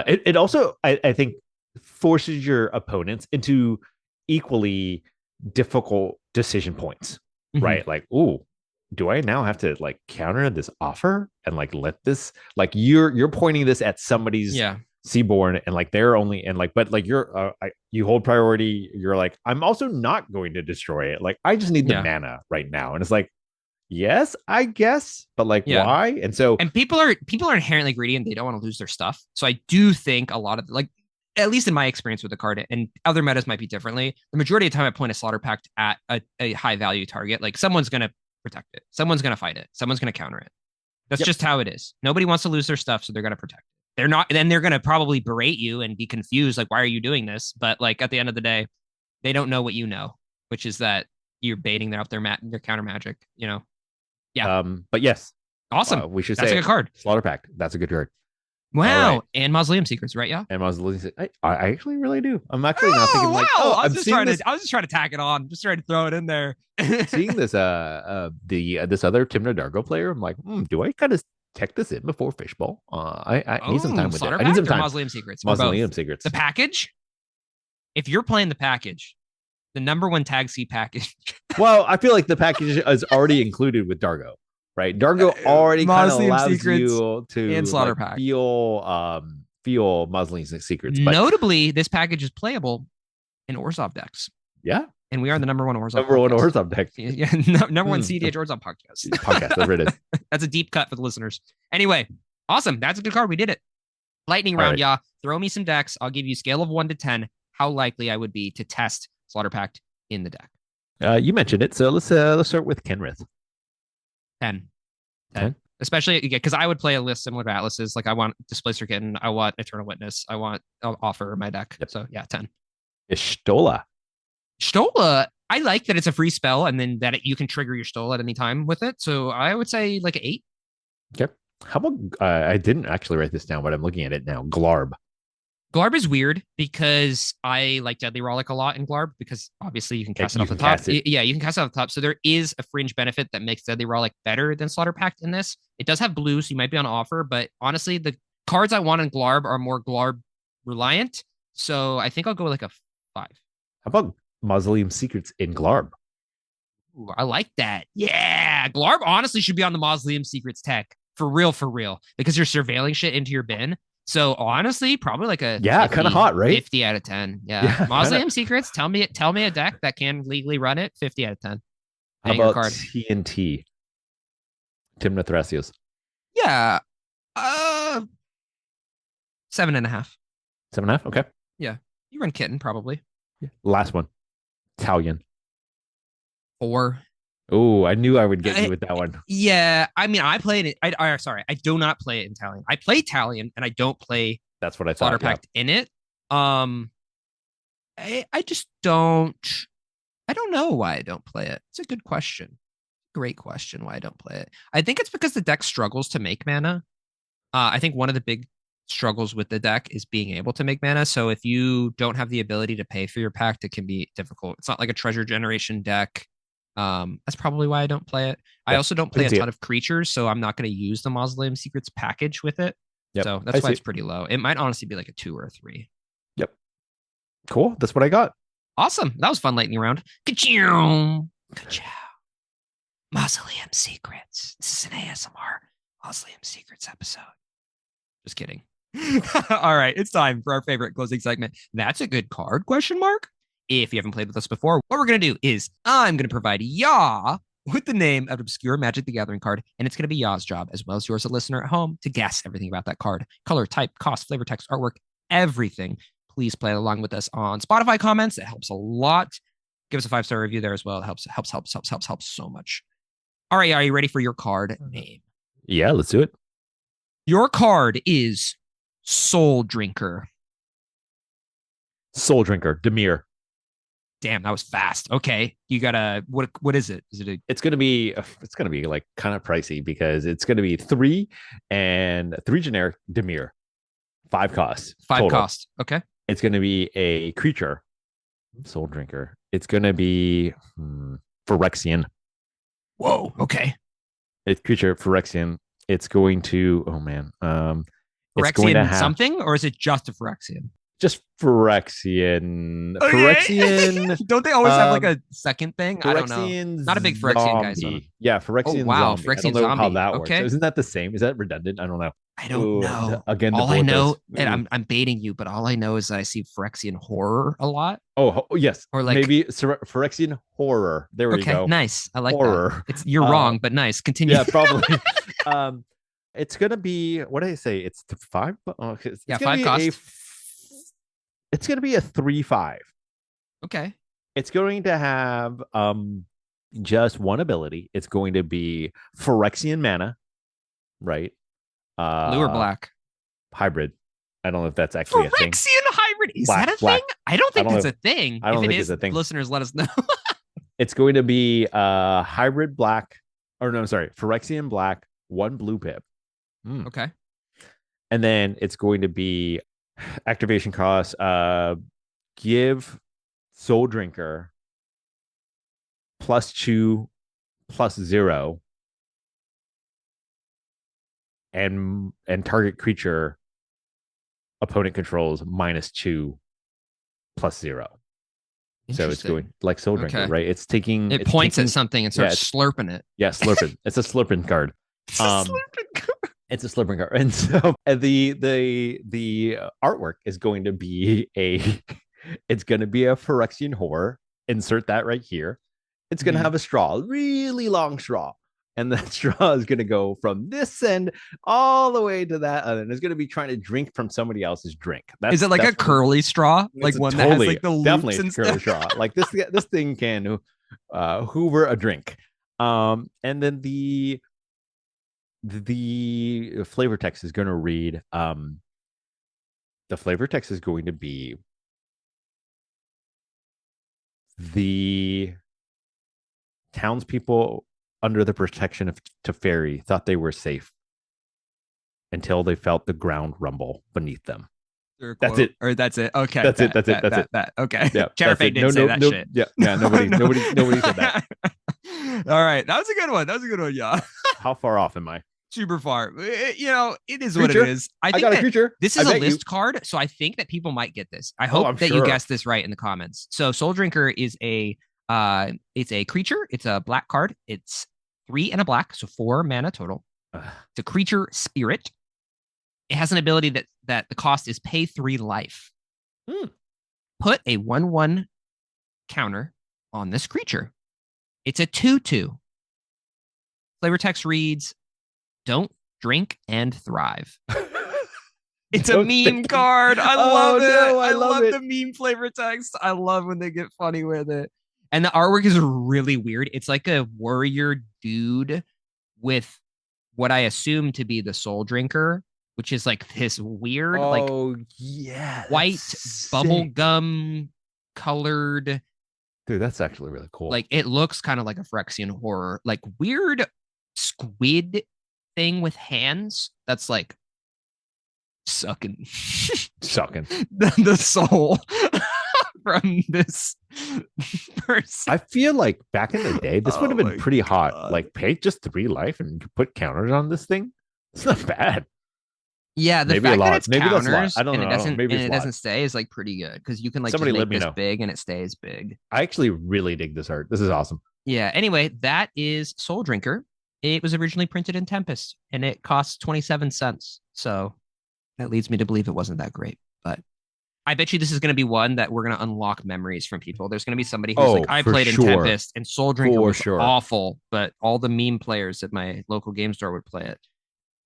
it also I think forces your opponents into equally difficult decision points, Mm-hmm. right? Like, ooh, do I now have to like counter this offer and like let this like you're pointing this at somebody's Yeah. Seaborn and like they're only and like but like you hold priority. You're like I'm also not going to destroy it. Like I just need the Yeah. mana right now, and it's like yes, I guess, but like Yeah. why? And so And people are inherently greedy and they don't want to lose their stuff. So I do think a lot of like at least in my experience with the card, and other metas might be differently. The majority of the time, I point a Slaughter Pact at a high value target. Like someone's gonna protect it, someone's gonna fight it, someone's gonna counter it. That's yep. just how it is. Nobody wants to lose their stuff, so they're gonna protect it. They're not. Then they're gonna probably berate you and be confused, like, why are you doing this? But like at the end of the day, they don't know what you know, which is that you're baiting their up their counter magic. You know. Yeah. But yes, Awesome. we should That's a say good card. Slaughter Pact. That's a good card. All right. Wow. And Mausoleum Secrets, right? Yeah. And I was listening. I actually really do. I'm actually not thinking Oh like, wow! oh, I'm seeing this, I was just trying to tack it on, just trying to throw it in there. seeing this, the this other Timna Dargo player. I'm like, do I kind of tech this in before Fishbowl? I need some Oh, time with it. Slaughter I need some Pact or time. Mausoleum Secrets or both. Mausoleum Secrets. The package. If you're playing the package, the number one tag C package, Well, I feel like the package is already included with Dargo, right? Dargo already kind of Mausoleum allows Secrets you and to Slaughter like Pact. feel Mausoleum Secrets, but Notably, this package is playable in Orzhov decks, yeah, and we are the number one Orzhov number one podcast. Orzhov deck Yeah, number one CEDH Orzhov podcast. podcast. Whatever it is. That's a deep cut for the listeners. Anyway, awesome. That's a good card. We did it. Lightning All round, right. yeah. Throw me some decks. I'll give you a scale of 1 to 10 how likely I would be to test Slaughter Pact in the deck. You mentioned it, so let's start with Kenrith. 10. 10. Especially because I would play a list similar to Atlas's. Like I want Displacer Kitten, I want Eternal Witness, I want Offer in my deck. Yep. So yeah, 10. Ishtola. Stola, I like that it's a free spell and then that you can trigger your Stola at any time with it. So I would say like an 8. Okay. How about I didn't actually write this down, but I'm looking at it now. Glarb. Glarb is weird because I like Deadly Rollick a lot in Glarb because obviously you can cast it You off the can top. cast it. Yeah, you can cast it off the top. So there is a fringe benefit that makes Deadly Rollick better than Slaughter Pact in this. It does have blue, so you might be on offer, but honestly, the cards I want in Glarb are more Glarb reliant. So I think I'll go with like a 5. How about Mausoleum Secrets in Glarb? Ooh, I like that. Yeah, Glarb honestly should be on the Mausoleum Secrets tech for real, because you're surveilling shit into your bin. So honestly, probably like a Yeah, kind of hot, right? 50 out of 10. Yeah. Yeah, Mausoleum kinda. Secrets, tell me a deck that can legally run it, 50 out of 10. How Banger about card. TNT? Timna Thrasios. Yeah. Uh 7.5. 7.5. Okay. Yeah. You run Kitten, probably. Yeah. Last one. Italian. 4. Oh, I knew I would get you with that one. Yeah. I mean, I played it. Sorry, I do not play it in Italian. I play Italian and I don't play That's what I Slaughter thought. Yeah. Pact in it. I just I don't know why I don't play it. It's a good question. Great question why I don't play it. I think it's because the deck struggles to make mana. I think one of the big struggles with the deck is being able to make mana. So if you don't have the ability to pay for your pact, it can be difficult. It's not like a treasure generation deck. That's probably why I don't play it. I Yep. also don't I play can a see ton it. of creatures, so I'm not going to use the Mausoleum Secrets package with it. Yep. So I that's why see it's it. pretty low. It might honestly be like a 2 or a 3. Yep. Cool. That's what I got. Awesome. That was fun lightning round. Ka-chow. Ka-chow. Mausoleum Secrets. This is an ASMR Mausoleum Secrets episode. Just kidding. All right, it's time for our favorite closing segment. That's a good card? Question mark. If you haven't played with us before, what we're gonna do is I'm gonna provide Yaw with the name of an obscure Magic the Gathering card, and it's gonna be Yaw's job, as well as yours, a listener at home, to guess everything about that card: color, type, cost, flavor, text, artwork, everything. Please play along with us on Spotify comments. It helps a lot. Give us a 5-star review there as well. It helps so much. All right, are you ready for your card name? Yeah, let's do it. Your card is Soul Drinker. Soul Drinker, Demir. Damn, that was fast. Okay, you gotta. What is it? Is it a? It's gonna be like kind of pricey because it's gonna be 3 and 3 generic Demir, 5 costs. 5 total. cost. Okay. It's gonna be a creature, Soul Drinker. It's gonna be Phyrexian. Whoa. Okay. It's creature Phyrexian. It's going to. Oh man. It's going to Phyrexian have something, or is it just a Phyrexian? just Phyrexian. Okay. Phyrexian. Don't they always have like a second thing? I don't know. Phyrexian Not a big Phyrexian guy. So Yeah, Phyrexian wow, zombie. Phyrexian I don't know how zombie. that Okay. works. Isn't that the same? Is that redundant? I don't know. I don't know. Again, all I know, does. and I'm baiting you, but all I know is that I see Phyrexian horror a lot. Oh yes, or like maybe Phyrexian horror. There we go. Okay, nice. I like horror. that. You're wrong, but nice. Continue. Yeah, probably. It's gonna be what did I say? It's 5. It's yeah, gonna 5 be cost. It's gonna be a 3/5. Okay. It's going to have just one ability. It's going to be Phyrexian mana, right? Blue or black? Hybrid. I don't know if that's actually a thing. Phyrexian hybrid. Is Black, that a black. thing? I don't think it's a thing. I don't if think it it's a thing. Listeners, let us know. It's going to be hybrid black, or no, sorry, Phyrexian black, 1 blue pip. Okay. And then it's going to be activation cost. Give Soul Drinker +2 +0 and target creature opponent controls -2 +0. So it's going like Soul Drinker, right? It's taking it points at something and starts slurping it. Yeah, slurping. It's a slurping card. It's a slurping card. It's a slurping card. And so the artwork is going to be it's going to be a Phyrexian horror. Insert that right here. It's going to have a straw, really long straw. And that straw is going to go from this end all the way to that other. And it's going to be trying to drink from somebody else's drink. Is it like a curly straw? Like one that has like the loops definitely and a curly straw. Like this thing can hoover a drink. And then the flavor text is going to read the flavor text is going to be the townspeople under the protection of Teferi thought they were safe until they felt the ground rumble beneath them. That's it. Or that's it. Okay. That's it. Okay. Yeah. Charifate didn't say that shit. Yeah. Nobody said that. All right. That was a good one. Yeah. How far off am I? Super far. It is what it is. I got a creature. This is a list card, so I think that people might get this. I hope that you guessed this right in the comments. So Soul Drinker is it's a creature. It's a black card. It's 3 and a black, so 4 mana total. It's a creature spirit. It has an ability that the cost is pay 3 life. Put a 1/1 counter on this creature. It's a 2/2. Flavor text reads, "Don't drink and thrive." It's a meme card. I love it. No, I love the meme flavor text. I love when they get funny with it. And the artwork is really weird. It's like a warrior dude with what I assume to be the Soul Drinker, which is like this weird, white bubblegum colored. Dude, that's actually really cool. Like it looks kind of like a Phyrexian horror, like weird squid thing with hands that's like sucking the soul from this person. I feel like back in the day, this would have been pretty hot. Like pay just 3 life and put counters on this thing. It's not bad. Yeah, the fact that it's counters I don't know. It doesn't stay is like pretty good because you can like somebody just let make me this know. big and it stays big. I actually really dig this art. This is awesome. Yeah. Anyway, that is Soul Drinker. It was originally printed in Tempest and it costs 27 cents. So that leads me to believe it wasn't that great. But I bet you this is going to be one that we're going to unlock memories from people. There's going to be somebody who's like, Oh, I for played in sure. Tempest and Soul Drinker For was sure. awful, but all the meme players at my local game store would play it.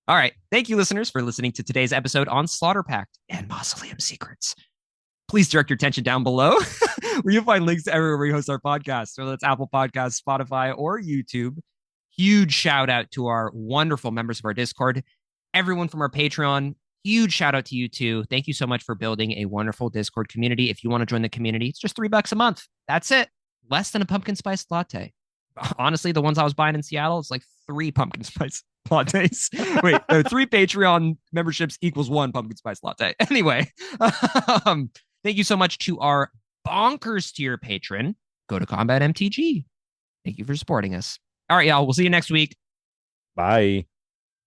All right. Thank you, listeners, for listening to today's episode on Slaughter Pact and Mausoleum Secrets. Please direct your attention down below where you'll find links to everywhere we host our podcast, whether that's Apple Podcasts, Spotify, or YouTube. Huge shout out to our wonderful members of our Discord, everyone from our Patreon. Huge shout out to you too. Thank you so much for building a wonderful Discord community. If you want to join the community, it's just $3 a month. That's it. Less than a pumpkin spice latte. Honestly, the ones I was buying in Seattle, it's like 3 pumpkin spice lattes. Wait, no, 3 Patreon memberships equals 1 pumpkin spice latte. Anyway, thank you so much to our bonkers tier patron. Go to Combat MTG. Thank you for supporting us. All right, y'all. We'll see you next week. Bye.